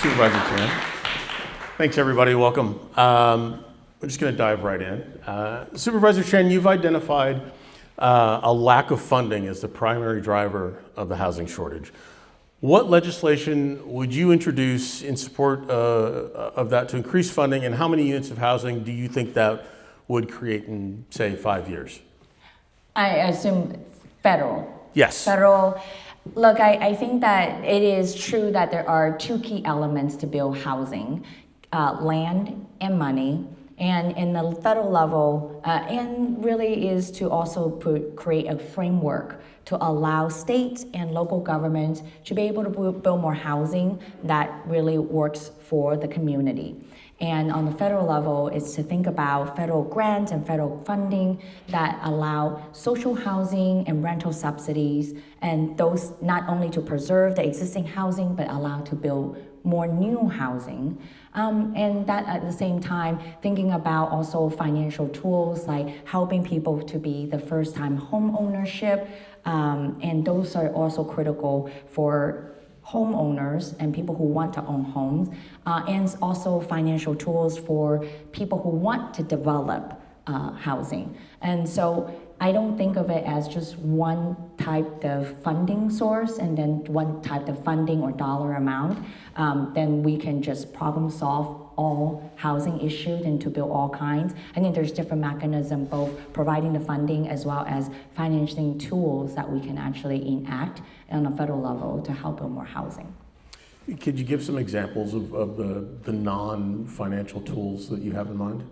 Supervisor Chan. Thanks, everybody. Welcome. We're just going to dive right in. Supervisor Chan, you've identified a lack of funding as the primary driver of the housing shortage. What legislation would you introduce in support of that to increase funding, and how many units of housing do you think that would create in, say, 5 years? I assume federal. Yes. Federal. Look, I think that it is true that there are two key elements to build housing, land and money. And in the federal level, and really is to also create a framework to allow states and local governments to be able to build more housing that really works for the community. And on the federal level, it's to think about federal grants and federal funding that allow social housing and rental subsidies, and those not only to preserve the existing housing, but allow to build more new housing. And that at the same time, thinking about also financial tools like helping people to be the first time home ownership. And those are also critical for homeowners and people who want to own homes, and also financial tools for people who want to develop housing. And so I don't think of it as just one type of funding source and then one type of funding or dollar amount. Then we can just problem solve all housing issues and to build all kinds. I think there's different mechanisms, both providing the funding as well as financing tools that we can actually enact on a federal level to help build more housing. Could you give some examples of the non-financial tools that you have in mind?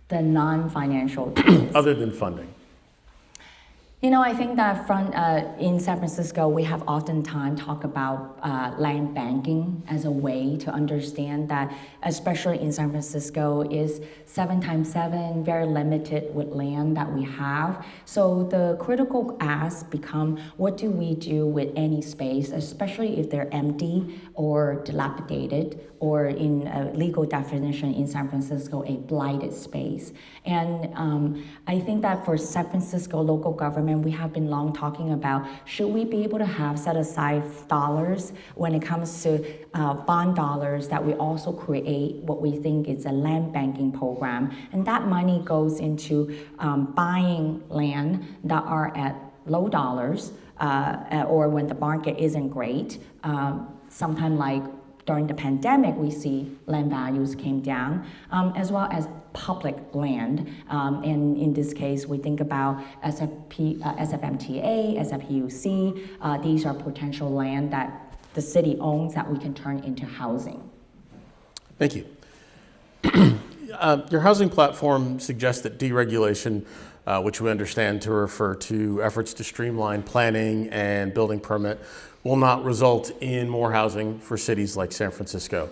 The non-financial tools. Other than funding. You know, I think that in San Francisco, we have oftentimes talked about land banking as a way to understand that, especially in San Francisco, is 7x7, very limited with land that we have. So the critical ask become, what do we do with any space, especially if they're empty or dilapidated, or in a legal definition in San Francisco, a blighted space. And I think that for San Francisco local government, we have been long talking about, should we be able to have set aside dollars when it comes to bond dollars that we also create what we think is a land banking program. And that money goes into buying land that are at low dollars or when the market isn't great. Sometime like during the pandemic, we see land values came down, as well as public land. And in this case, we think about SFMTA, SFPUC. These are potential land that the city owns that we can turn into housing. Thank you. Your housing platform suggests that deregulation, which we understand to refer to efforts to streamline planning and building permit, will not result in more housing for cities like San Francisco.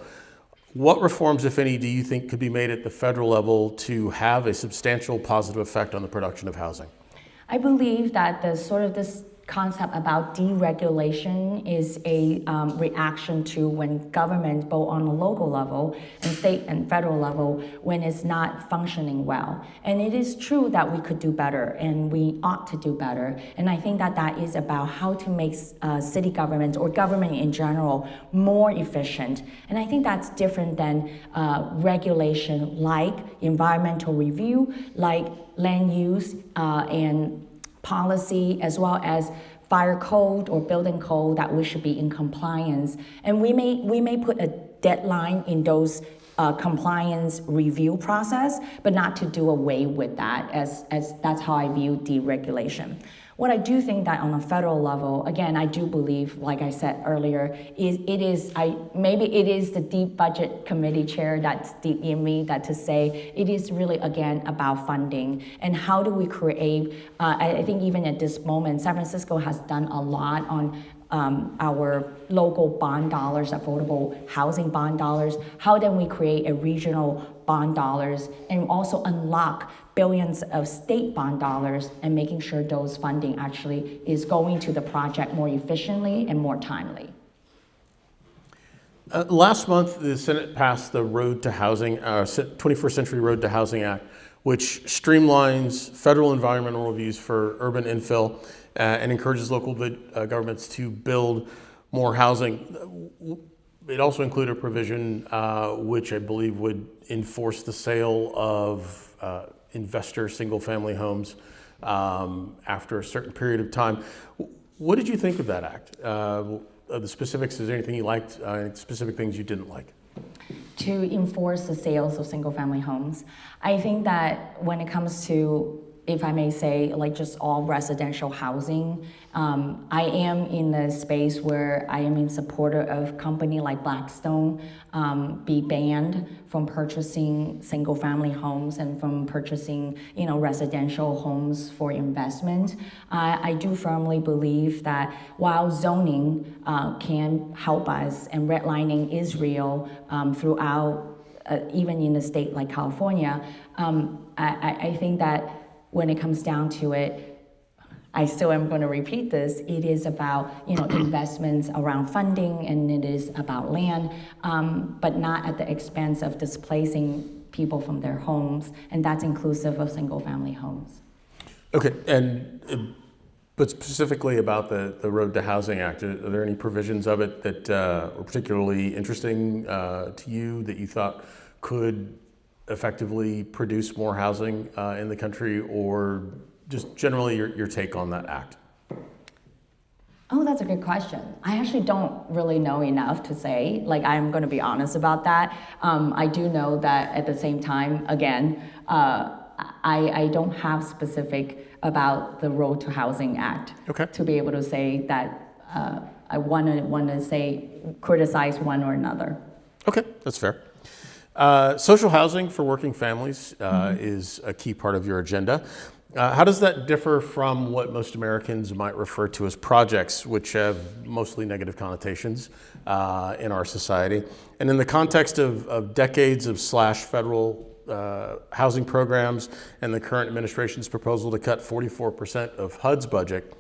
What reforms, if any, do you think could be made at the federal level to have a substantial positive effect on the production of housing? I believe that this concept about deregulation is a reaction to when government, both on the local level and state and federal level, when it's not functioning well. And it is true that we could do better and we ought to do better. And I think that that is about how to make city government or government in general more efficient. And I think that's different than regulation like environmental review, like land use and policy, as well as fire code or building code that we should be in compliance. And we may put a deadline in those compliance review process, but not to do away with that, as that's how I view deregulation. What I do think that on a federal level, again, I do believe, like I said earlier, maybe it is the deep budget committee chair that's deep in me that to say it is really, again, about funding and how do we create, I think even at this moment, San Francisco has done a lot on our local bond dollars, affordable housing bond dollars. How then we create a regional bond dollars and also unlock billions of state bond dollars and making sure those funding actually is going to the project more efficiently and more timely. Last month, the Senate passed the Road to Housing, 21st Century Road to Housing Act, which streamlines federal environmental reviews for urban infill and encourages local governments to build more housing. it also included a provision which I believe would enforce the sale of investor single-family homes after a certain period of time. What did you think of that act? Of the specifics, is there anything you liked, specific things you didn't like? To enforce the sales of single-family homes, I think that when it comes to, if I may say, like just all residential housing, I am in a space where I am in supporter of company like Blackstone be banned from purchasing single-family homes and from purchasing, residential homes for investment. I do firmly believe that while zoning can help us and redlining is real throughout, even in a state like California, I think that when it comes down to it, I still am going to repeat this, it is about investments around funding, and it is about land, but not at the expense of displacing people from their homes, and that's inclusive of single-family homes. Okay, but specifically about the Road to Housing Act, are there any provisions of it that were particularly interesting to you that you thought could effectively produce more housing in the country, or just generally your take on that act? Oh, that's a good question. I actually don't really know enough to say, I'm going to be honest about that. I do know that at the same time, again, I don't have specific about the Road to Housing Act to be able to say that I want to say criticize one or another. Okay, that's fair. Social housing for working families is a key part of your agenda. How does that differ from what most Americans might refer to as projects, which have mostly negative connotations in our society? And in the context of decades of federal housing programs and the current administration's proposal to cut 44% of HUD's budget,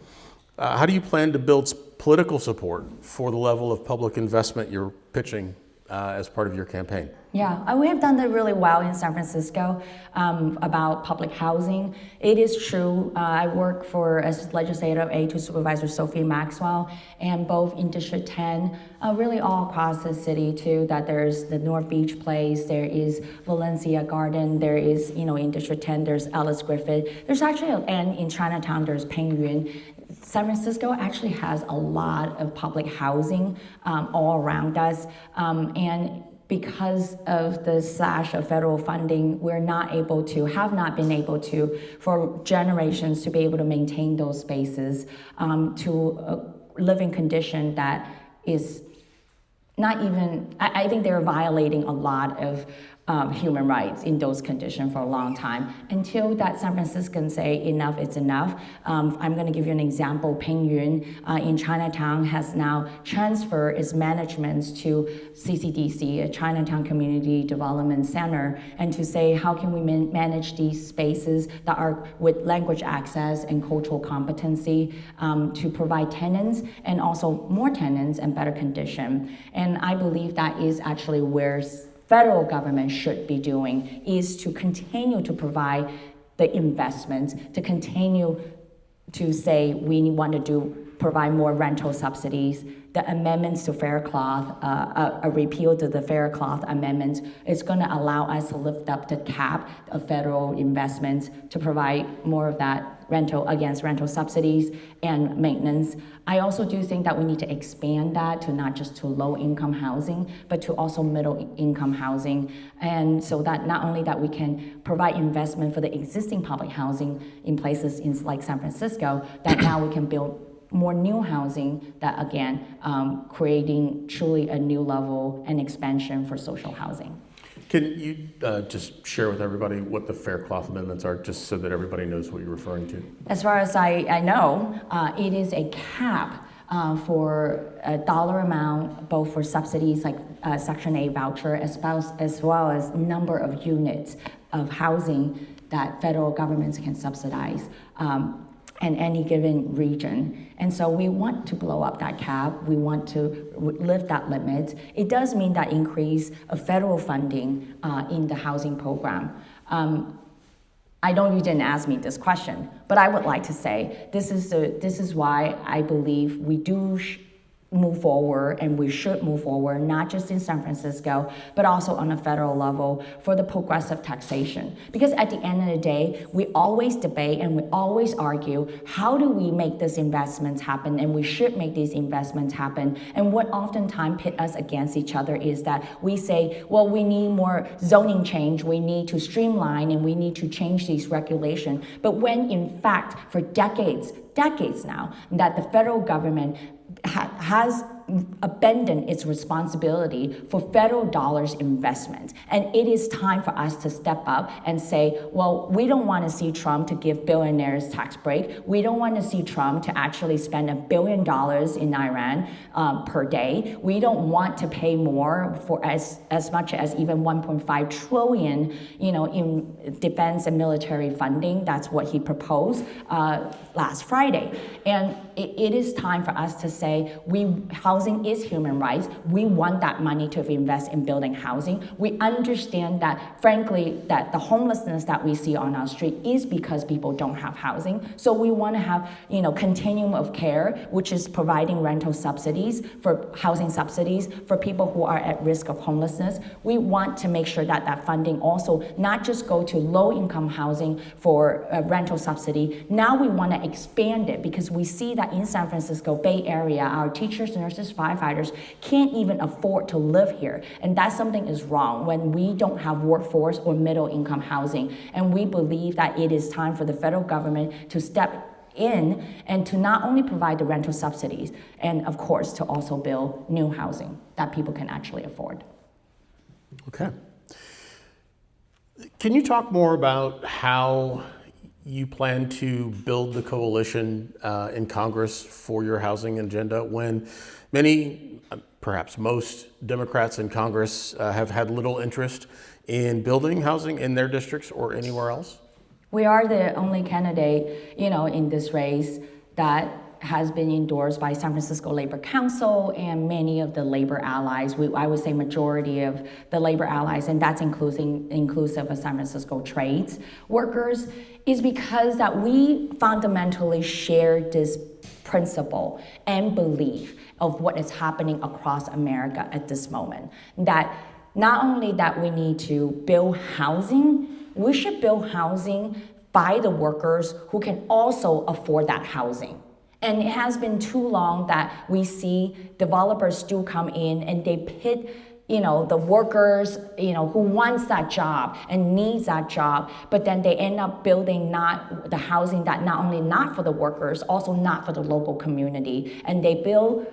how do you plan to build political support for the level of public investment you're pitching as part of your campaign? Yeah, we have done that really well in San Francisco about public housing. It is true. I work as legislative aide to Supervisor Sophie Maxwell, and both in District 10, really all across the city too, that there's the North Beach Place, there is Valencia Garden, there is, in District 10, there's Ellis Griffith. There's actually, and in Chinatown, there's Peng Yun. San Francisco actually has a lot of public housing all around us, and because of the slash of federal funding, have not been able to, for generations, to be able to maintain those spaces to a living condition that is not even, I think they're violating a lot of human rights in those conditions for a long time. Until that San Franciscans say enough is enough. I'm going to give you an example. Peng Yun in Chinatown has now transferred its management to CCDC, a Chinatown Community Development Center, and to say how can we manage these spaces that are with language access and cultural competency to provide tenants and also more tenants and better condition. And I believe that is actually where federal government should be doing, is to continue to provide the investments, to continue to say we want to provide more rental subsidies. The amendments to Fair Cloth, a repeal to the Fair Cloth amendments is going to allow us to lift up the cap of federal investments to provide more of that rental subsidies and maintenance. I also do think that we need to expand that to not just to low-income housing, but to also middle-income housing. And so that not only that we can provide investment for the existing public housing in places like San Francisco, that now we can build more new housing that, again, creating truly a new level and expansion for social housing. Can you just share with everybody what the Fair Cloth amendments are, just so that everybody knows what you're referring to? As far as I know, it is a cap for a dollar amount, both for subsidies like Section 8 voucher, as well as number of units of housing that federal governments can subsidize in any given region. And so we want to blow up that cap. We want to lift that limit. It does mean that increase of federal funding in the housing program. I know you didn't ask me this question, but I would like to say this is why I believe we move forward, and we should move forward, not just in San Francisco, but also on a federal level for the progressive taxation. Because at the end of the day, we always debate and we always argue, how do we make these investments happen? And we should make these investments happen. And what oftentimes pit us against each other is that we say, well, we need more zoning change, we need to streamline, and we need to change these regulations. But when in fact, for decades now, that the federal government has abandoned its responsibility for federal dollars investment. And it is time for us to step up and say, well, we don't want to see Trump to give billionaires tax break. We don't want to see Trump to actually spend $1 billion in Iran per day. We don't want to pay more for as much as even 1.5 trillion, in defense and military funding. That's what he proposed last Friday. And it is time for us to say, housing is human rights. We want that money to invest in building housing. We understand that, frankly, that the homelessness that we see on our street is because people don't have housing. So we want to have, continuum of care, which is providing rental subsidies, for housing subsidies for people who are at risk of homelessness. We want to make sure that that funding also not just go to low-income housing for rental subsidy. Now we want to expand it because we see that in San Francisco Bay Area, our teachers, nurses, firefighters can't even afford to live here. And that something is wrong when we don't have workforce or middle income housing. And we believe that it is time for the federal government to step in and to not only provide the rental subsidies, and of course to also build new housing that people can actually afford. Okay. Can you talk more about how you plan to build the coalition in Congress for your housing agenda when many, perhaps most Democrats in Congress have had little interest in building housing in their districts or anywhere else? We are the only candidate, in this race that has been endorsed by San Francisco Labor Council and many of the labor allies. I would say majority of the labor allies, and that's inclusive of San Francisco trades workers, is because that we fundamentally share this principle and belief of what is happening across America at this moment. That not only that we need to build housing, we should build housing by the workers who can also afford that housing. And it has been too long that we see developers still come in and they pit the workers, who wants that job and needs that job, but then they end up building not the housing that not only not for the workers, also not for the local community. And they build,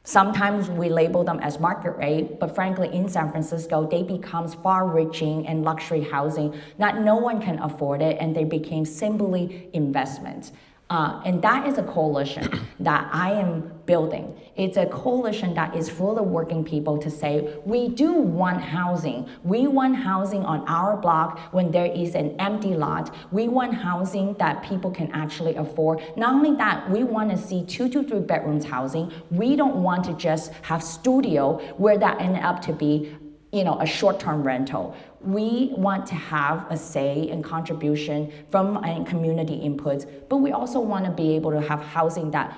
sometimes we label them as market rate, but frankly, in San Francisco, they become far-reaching and luxury housing that no one can afford it, and they became simply investments. And that is a coalition that I am building. It's a coalition that is for the working people to say, we do want housing. We want housing on our block when there is an empty lot. We want housing that people can actually afford. Not only that, we want to see 2 to 3 bedrooms housing. We don't want to just have studio where that ended up to be a short-term rental. We want to have a say and contribution from community inputs, but we also want to be able to have housing that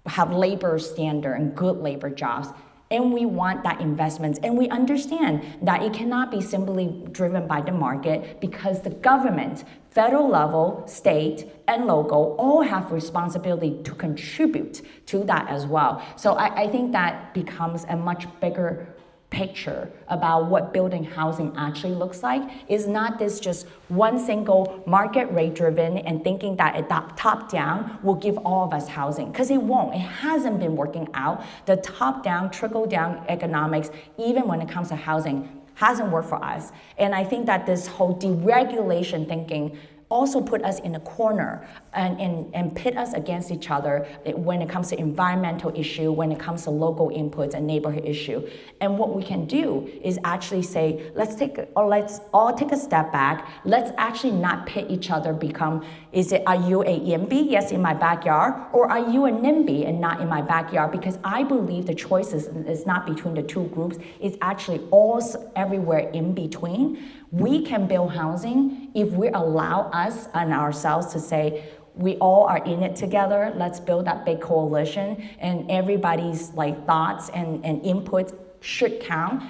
have labor standard and good labor jobs. And we want that investments. And we understand that it cannot be simply driven by the market because the government, federal level, state, and local all have responsibility to contribute to that as well. So I think that becomes a much bigger picture about what building housing actually looks like. Is not this just one single market rate driven and thinking that a top down will give all of us housing, because it won't. It hasn't been working out. The top down, trickle down economics, even when it comes to housing, hasn't worked for us. And I think that this whole deregulation thinking also put us in a corner and pit us against each other when it comes to environmental issue, when it comes to local inputs and neighborhood issue. And what we can do is actually say, let's all take a step back. Let's actually not pit each other. Are you a YIMBY? Yes, in my backyard. Or are you a NIMBY and not in my backyard? Because I believe the choice is not between the two groups. It's actually all everywhere in between. We can build housing if we allow us and ourselves to say, we all are in it together. Let's build that big coalition, and everybody's like thoughts and inputs should count,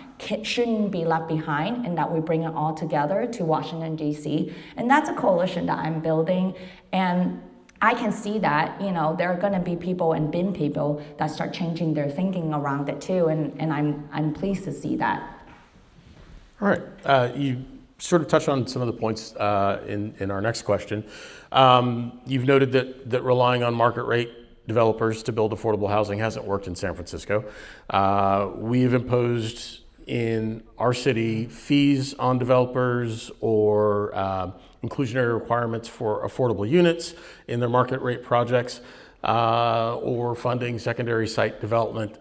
shouldn't be left behind, and that we bring it all together to Washington, D.C. And that's a coalition that I'm building. And I can see that, there are going to be people and been people that start changing their thinking around it too, and I'm pleased to see that. All right. You sort of touched on some of the points in our next question. You've noted that relying on market rate developers to build affordable housing hasn't worked in San Francisco. We've imposed in our city fees on developers or inclusionary requirements for affordable units in their market rate projects, or funding secondary site development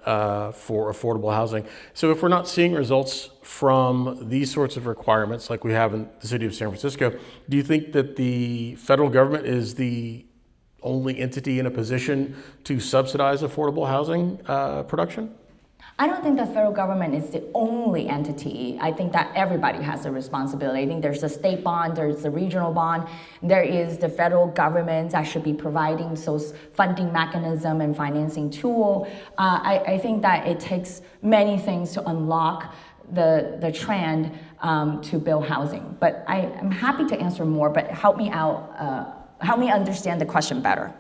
for affordable housing. So if we're not seeing results from these sorts of requirements like we have in the city of San Francisco, do you think that the federal government is the only entity in a position to subsidize affordable housing production? I don't think the federal government is the only entity. I think that everybody has a responsibility. I think there's the state bond, there's the regional bond, there is the federal government that should be providing those funding mechanism and financing tool. I think that it takes many things to unlock the trend to build housing. But I'm happy to answer more, but help me out, help me understand the question better.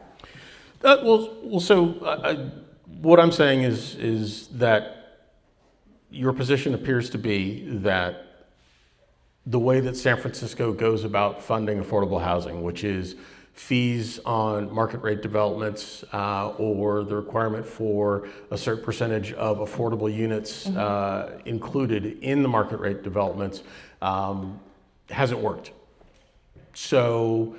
What I'm saying is that your position appears to be that the way that San Francisco goes about funding affordable housing, which is fees on market rate developments or the requirement for a certain percentage of affordable units included in the market rate developments, hasn't worked. So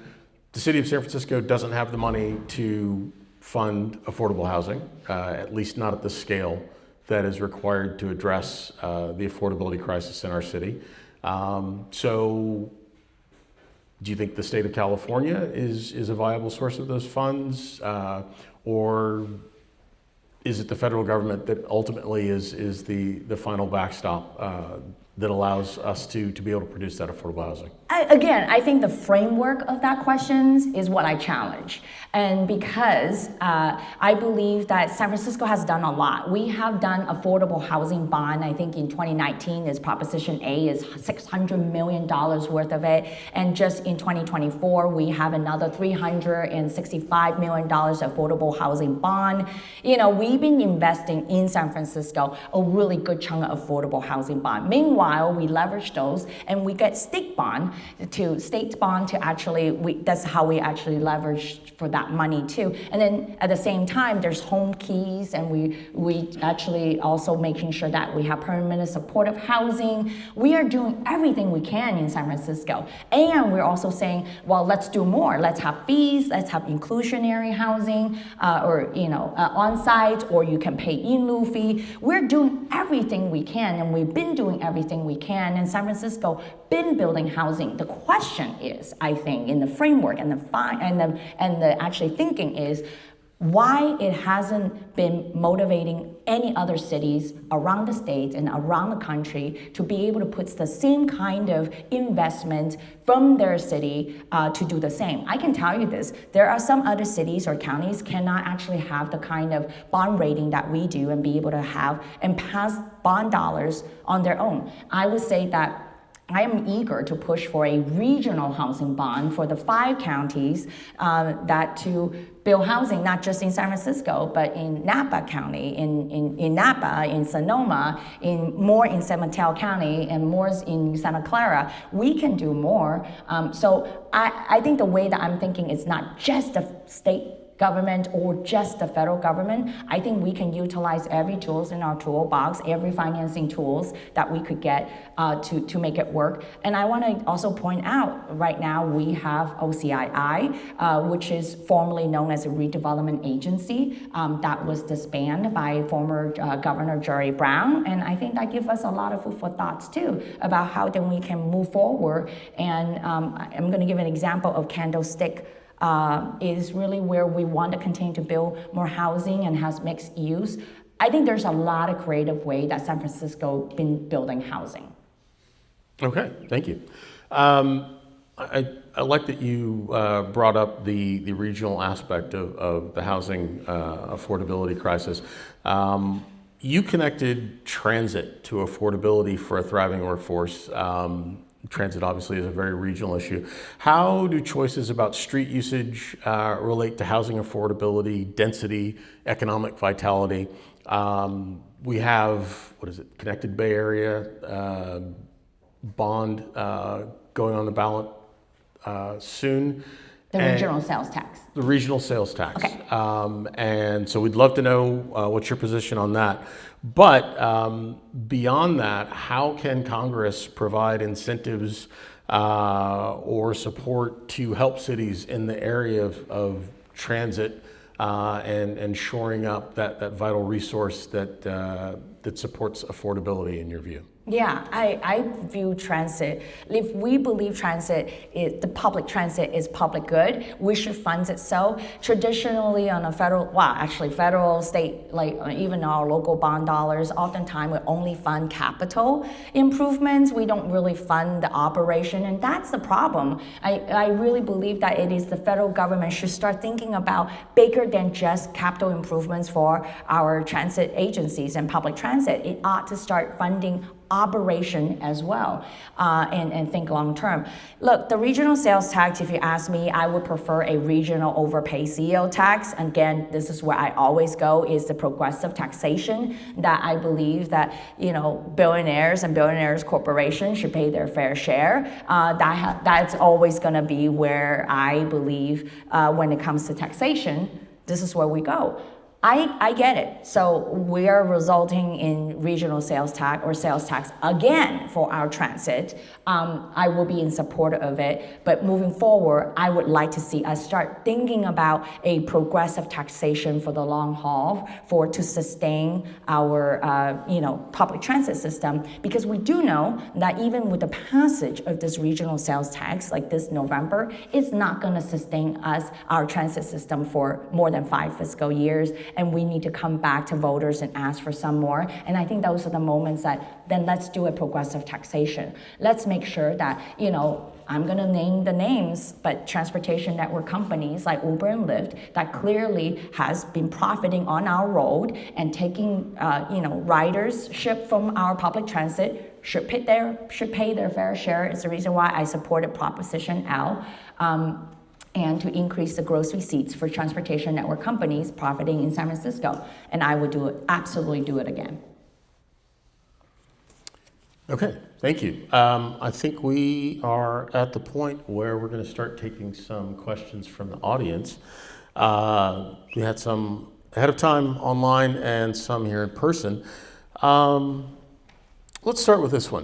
the city of San Francisco doesn't have the money to fund affordable housing, at least not at the scale that is required to address the affordability crisis in our city. So do you think the state of California is a viable source of those funds? Or is it the federal government that ultimately is the final backstop that allows us to be able to produce that affordable housing? I think the framework of that question is what I challenge. And because I believe that San Francisco has done a lot. We have done affordable housing bond. I think in 2019 is Proposition A is $600 million worth of it. And just in 2024, we have another $365 million affordable housing bond. We've been investing in San Francisco a really good chunk of affordable housing bond. Meanwhile, we leverage those and we get state bond to actually, that's how we actually leverage for that money too. And then at the same time, there's home keys, and we actually also making sure that we have permanent supportive housing. We are doing everything we can in San Francisco. And we're also saying, well, let's do more. Let's have fees, let's have inclusionary housing, or on-site, or you can pay in lieu fee. We're doing everything we can, and we've been doing everything we can. And San Francisco been building housing. The question is, I think, in the framework and the actually thinking is, why it hasn't been motivating any other cities around the state and around the country to be able to put the same kind of investment from their city to do the same. I can tell you this, there are some other cities or counties cannot actually have the kind of bond rating that we do and be able to have and pass bond dollars on their own. I would say that I am eager to push for a regional housing bond for the 5 counties that to build housing, not just in San Francisco, but in Napa County, in Napa, in Sonoma, more in San Mateo County, and more in Santa Clara. We can do more. So I think the way that I'm thinking is not just the state government or just the federal government. I think we can utilize every tools in our toolbox, every financing tools that we could get to make it work. And I want to also point out, right now we have OCII, which is formerly known as a redevelopment agency that was disbanded by former Governor Jerry Brown. And I think that gives us a lot of food for thoughts too about how then we can move forward. And I'm going to give an example of Candlestick. Is really where we want to continue to build more housing and has mixed use. I think there's a lot of creative way that San Francisco been building housing. Okay, thank you. I like that you brought up the regional aspect of the housing affordability crisis. You connected transit to affordability for a thriving workforce. Transit obviously is a very regional issue. How do choices about street usage relate to housing affordability, density, economic vitality? We have, what is it, Connected Bay Area bond going on the ballot soon. The And regional sales tax. the regional sales tax. Okay. And so we'd love to know what's your position on that. But beyond that, how can Congress provide incentives or support to help cities in the area of transit and shoring up that vital resource that supports affordability in your view? Yeah, I view transit. If we believe the public transit is public good, we should fund it so. Traditionally on a federal, state, like even our local bond dollars, oftentimes we only fund capital improvements. We don't really fund the operation, and that's the problem. I really believe that it is the federal government should start thinking about bigger than just capital improvements for our transit agencies and public transit. It ought to start funding operation as well, and think long term. Look, the regional sales tax, if you ask me, I would prefer a regional overpay CEO tax. Again, this is where I always go, is the progressive taxation, that I believe that, billionaires and billionaires corporations should pay their fair share. That's always going to be where I believe when it comes to taxation, this is where we go. I get it. So we are resulting in regional sales tax or sales tax again for our transit. I will be in support of it. But moving forward, I would like to see us start thinking about a progressive taxation for the long haul to sustain our public transit system. Because we do know that even with the passage of this regional sales tax, like this November, it's not going to sustain our transit system for more than 5 fiscal years. And we need to come back to voters and ask for some more. And I think those are the moments that then let's do a progressive taxation. Let's make sure that, I'm going to name the names, but transportation network companies like Uber and Lyft that clearly has been profiting on our road and taking, ridership from our public transit should pay their fair share. It's the reason why I supported Proposition L. And to increase the gross receipts for transportation network companies profiting in San Francisco. And I would absolutely do it again. Okay, thank you. I think we are at the point where we're going to start taking some questions from the audience. We had some ahead of time online and some here in person. Let's start with this one.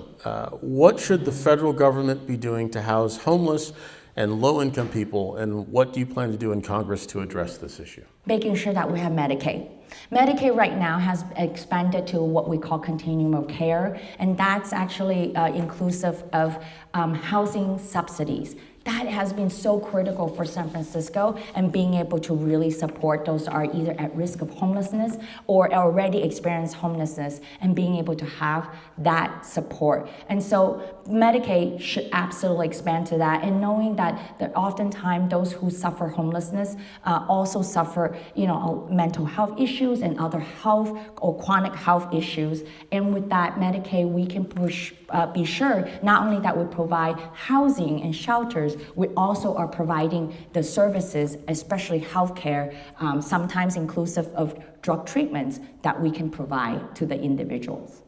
What should the federal government be doing to house homeless and low-income people, and what do you plan to do in Congress to address this issue? Making sure that we have Medicaid. Medicaid right now has expanded to what we call continuum of care, and that's actually inclusive of housing subsidies. That has been so critical for San Francisco, and being able to really support those that are either at risk of homelessness or already experience homelessness, and being able to have that support. And so Medicaid should absolutely expand to that, and knowing that oftentimes those who suffer homelessness also suffer, mental health issues and other health or chronic health issues. And with that Medicaid, we can be sure not only that we provide housing and shelters, we also are providing the services, especially healthcare, sometimes inclusive of drug treatments that we can provide to the individuals.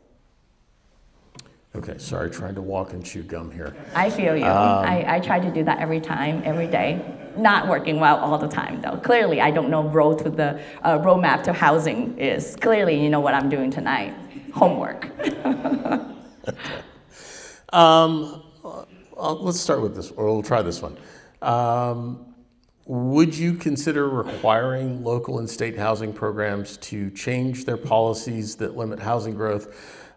Okay, sorry, trying to walk and chew gum here. I feel you. I try to do that every day. Not working well all the time, though. Clearly, I don't know the roadmap to housing is. Clearly, you know what I'm doing tonight. Homework. Let's start with this, or we'll try this one. Would you consider requiring local and state housing programs to change their policies that limit housing growth?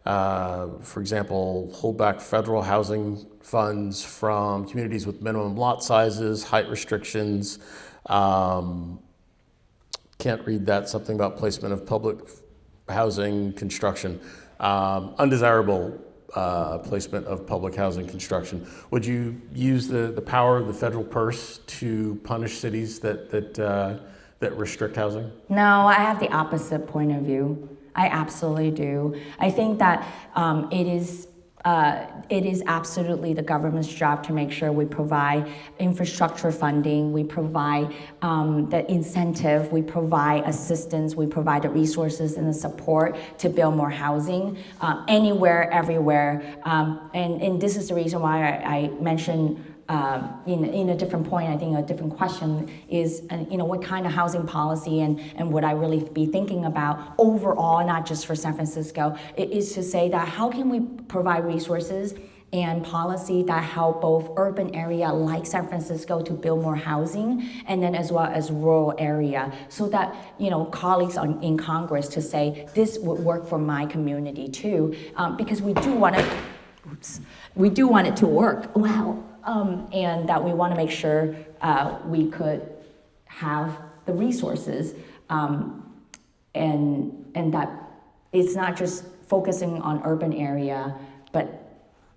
For example, hold back federal housing funds from communities with minimum lot sizes, height restrictions. Can't read that, something about placement of public housing construction. Undesirable placement of public housing construction. Would you use the power of the federal purse to punish cities that restrict housing? No, I have the opposite point of view. I absolutely do. I think that it is absolutely the government's job to make sure we provide infrastructure funding, we provide the incentive, we provide assistance, we provide the resources and the support to build more housing anywhere, everywhere. And this is the reason why I mentioned in a different point, I think a different question is, what kind of housing policy and would I really be thinking about overall, not just for San Francisco, it is to say that how can we provide resources and policy that help both urban area like San Francisco to build more housing, and then as well as rural area, so that colleagues in Congress to say this would work for my community too, because we do want it to work well. And that we want to make sure we could have the resources, and that it's not just focusing on urban area, but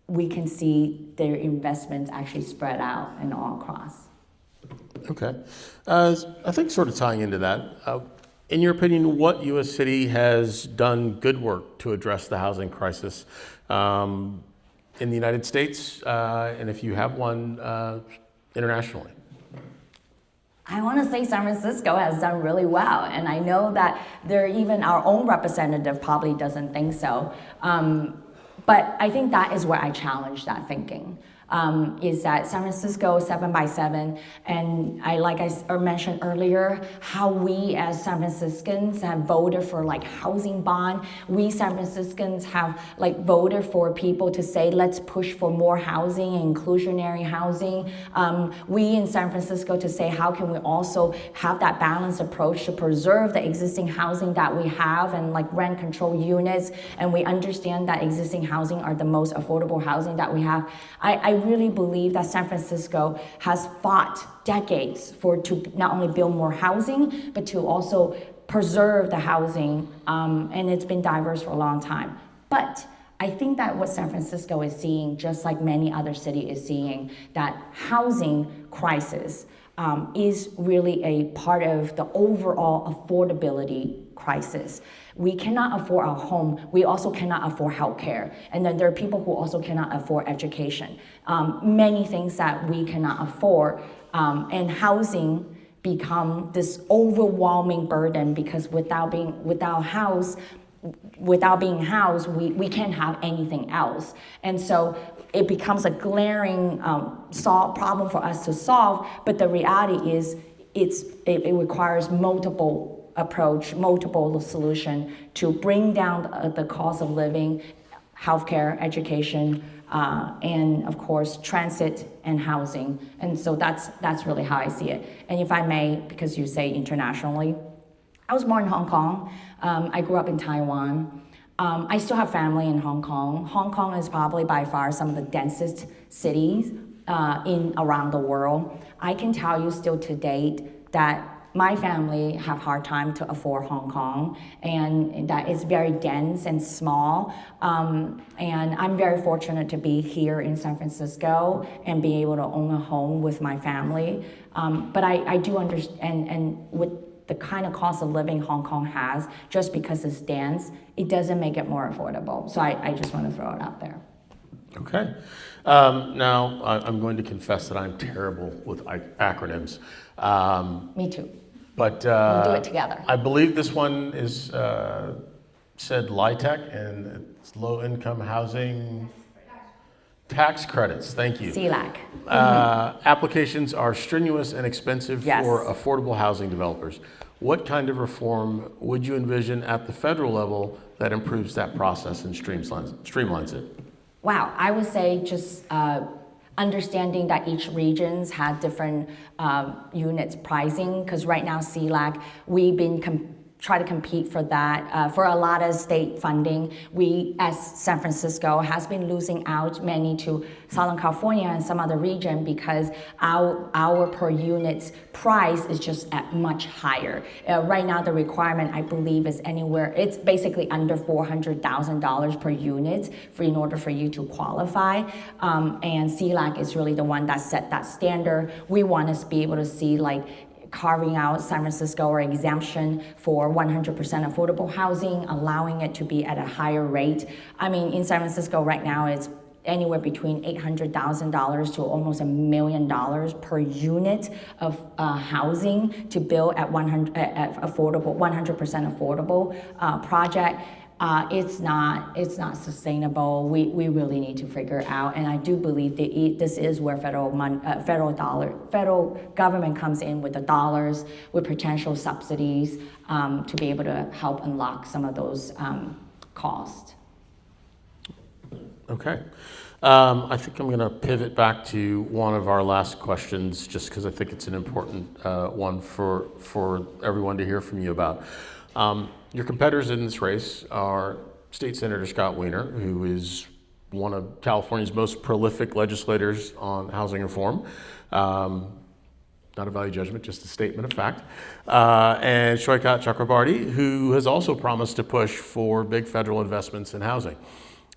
we can see their investments actually spread out and all across. Okay. I think sort of tying into that, in your opinion, what U.S. city has done good work to address the housing crisis in the United States, and if you have one, internationally? I want to say San Francisco has done really well, and I know that even our own representative probably doesn't think so. But I think that is where I challenge that thinking. Is that San Francisco 7x7, and like I mentioned earlier, how we as San Franciscans have voted for housing bond. We San Franciscans have voted for people to say let's push for more housing and inclusionary housing. We in San Francisco to say how can we also have that balanced approach to preserve the existing housing that we have and rent control units, and we understand that existing housing are the most affordable housing that we have. I really believe that San Francisco has fought decades to not only build more housing, but to also preserve the housing, and it's been diverse for a long time. But I think that what San Francisco is seeing, just like many other cities is seeing, that housing crisis is really a part of the overall affordability crisis. We cannot afford our home. We also cannot afford healthcare. And then there are people who also cannot afford education. Many things that we cannot afford, and housing become this overwhelming burden because without being housed, we can't have anything else. And so it becomes a glaring problem for us to solve. But the reality is it requires multiple approach, multiple solution to bring down the cost of living, healthcare, education, and of course transit and housing. And so that's really how I see it. And if I may, because you say internationally, I was born in Hong Kong. I grew up in Taiwan. I still have family in Hong Kong. Hong Kong is probably by far some of the densest cities around the world. I can tell you still to date that my family have hard time to afford Hong Kong, and that it's very dense and small. And I'm very fortunate to be here in San Francisco and be able to own a home with my family. But I do understand, and with the kind of cost of living Hong Kong has, just because it's dense, it doesn't make it more affordable. So I just want to throw it out there. Okay. Now, I'm going to confess that I'm terrible with acronyms. Me too. But we'll do it together. I believe this one is said LIHTC, and it's low income housing tax credits. Thank you. CLAC. Applications are strenuous and expensive Yes. for affordable housing developers. What kind of reform would you envision at the federal level that improves that process and streamlines it? Wow, I would say just understanding that each regions have different units pricing, because right now CLAC, we've been try to compete for that. For a lot of state funding, we, as San Francisco, has been losing out many to Southern California and some other region because our per unit price is just at much higher. Right now, the requirement, I believe, is anywhere, it's basically under $400,000 per unit in order for you to qualify. And CLAC is really the one that set that standard. We want to be able to see like carving out San Francisco or exemption for 100% affordable housing, allowing it to be at a higher rate. I mean, in San Francisco right now, it's anywhere between $800,000 to almost $1 million per unit of housing to build at 100% affordable project. It's not sustainable. We really need to figure out, and I do believe that this is where federal government comes in with the dollars, with potential subsidies to be able to help unlock some of those costs. Okay. I think I'm going to pivot back to one of our last questions, just because I think it's an important one for everyone to hear from you about. Your competitors in this race are State Senator Scott Wiener, who is one of California's most prolific legislators on housing reform. Not a value judgment, just a statement of fact. And Shoykat Chakrabarty, who has also promised to push for big federal investments in housing.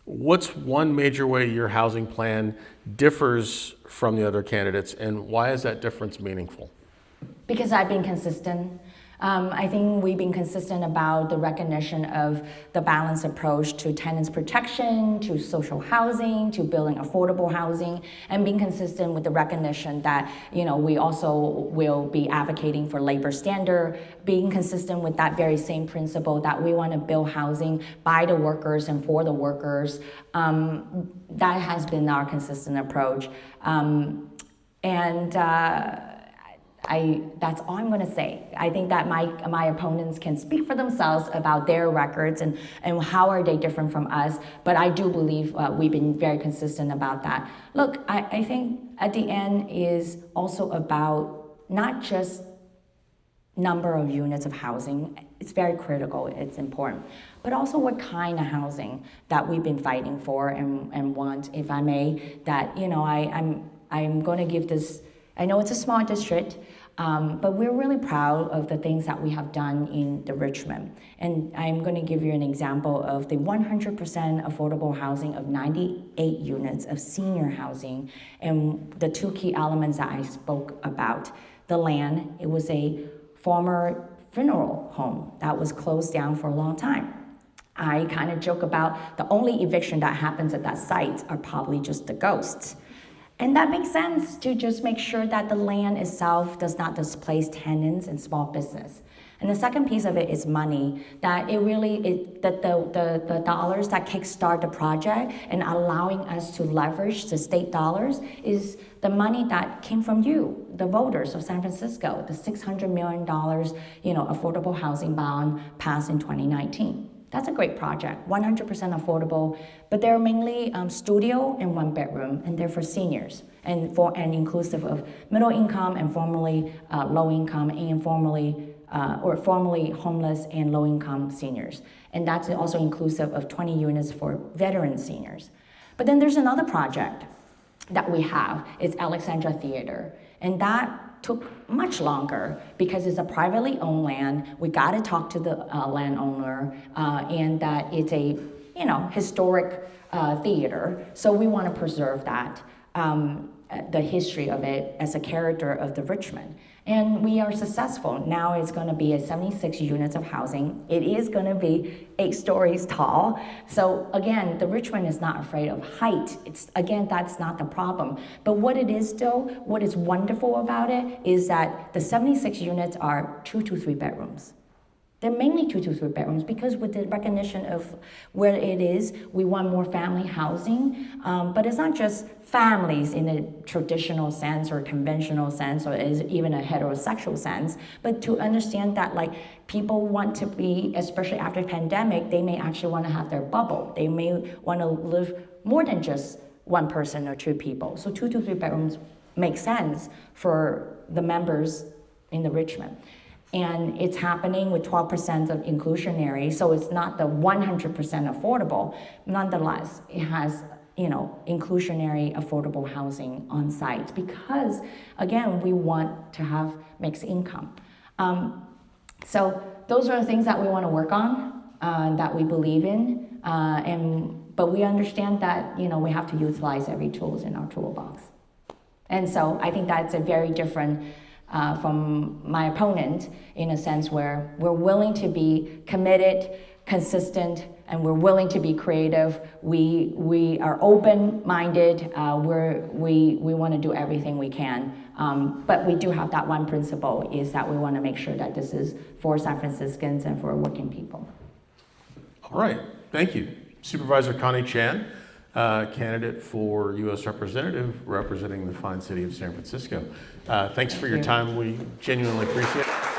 What's one major way your housing plan differs from the other candidates, and why is that difference meaningful? Because I've been consistent. I think we've been consistent about the recognition of the balanced approach to tenants protection, to social housing, to building affordable housing, and being consistent with the recognition that, you know, we also will be advocating for labor standard, being consistent with that very same principle that we want to build housing by the workers and for the workers. That has been our consistent approach. That's all I'm going to say. I think that my opponents can speak for themselves about their records and how are they different from us. But I do believe we've been very consistent about that. Look, I think at the end is also about not just number of units of housing. It's very critical. It's important. But also what kind of housing that we've been fighting for and want, if I may, that, you know, I'm going to give this. I know it's a small district, but we're really proud of the things that we have done in the Richmond. And I'm going to give you an example of the 100% affordable housing of 98 units of senior housing, and the two key elements that I spoke about. The land, it was a former funeral home that was closed down for a long time. I kind of joke about the only eviction that happens at that site are probably just the ghosts. And that makes sense to just make sure that the land itself does not displace tenants and small business. And the second piece of it is money, that it really, that the dollars that kickstart the project and allowing us to leverage the state dollars is the money that came from you, the voters of San Francisco, the $600 million, affordable housing bond passed in 2019. That's a great project, 100% affordable, but they're mainly studio and one bedroom, and they're for seniors and inclusive of middle income and formerly low income and formerly homeless and low income seniors. And that's also inclusive of 20 units for veteran seniors. But then there's another project that we have, it's Alexandra Theater, and that took much longer because it's a privately owned land. We got to talk to the landowner, and that it's a historic theater. So we want to preserve that, the history of it as a character of the Richmond. And we are successful. Now it's going to be 76 units of housing. It is going to be 8 stories tall. So again, the Richmond is not afraid of height. That's not the problem. But what it is though, what is wonderful about it is that the 76 units are 2 to 3 bedrooms. They're mainly 2 to 3 bedrooms because with the recognition of where it is, we want more family housing. But it's not just families in a traditional sense or conventional sense or is even a heterosexual sense, but to understand that people want to be, especially after the pandemic, they may actually want to have their bubble. They may want to live more than just one person or 2 people. So 2 to 3 bedrooms make sense for the members in the Richmond. And it's happening with 12% of inclusionary, so it's not the 100% affordable. Nonetheless, it has, inclusionary affordable housing on site because, again, we want to have mixed income. So those are the things that we want to work on, that we believe in, but we understand that, we have to utilize every tools in our toolbox. And so I think that's a very different from my opponent in a sense where we're willing to be committed, consistent, and we're willing to be creative. We are open-minded. We want to do everything we can. But we do have that one principle is that we want to make sure that this is for San Franciscans and for working people. All right, thank you. Supervisor Connie Chan, candidate for U.S. Representative representing the fine city of San Francisco. Thanks for your time. We genuinely appreciate it.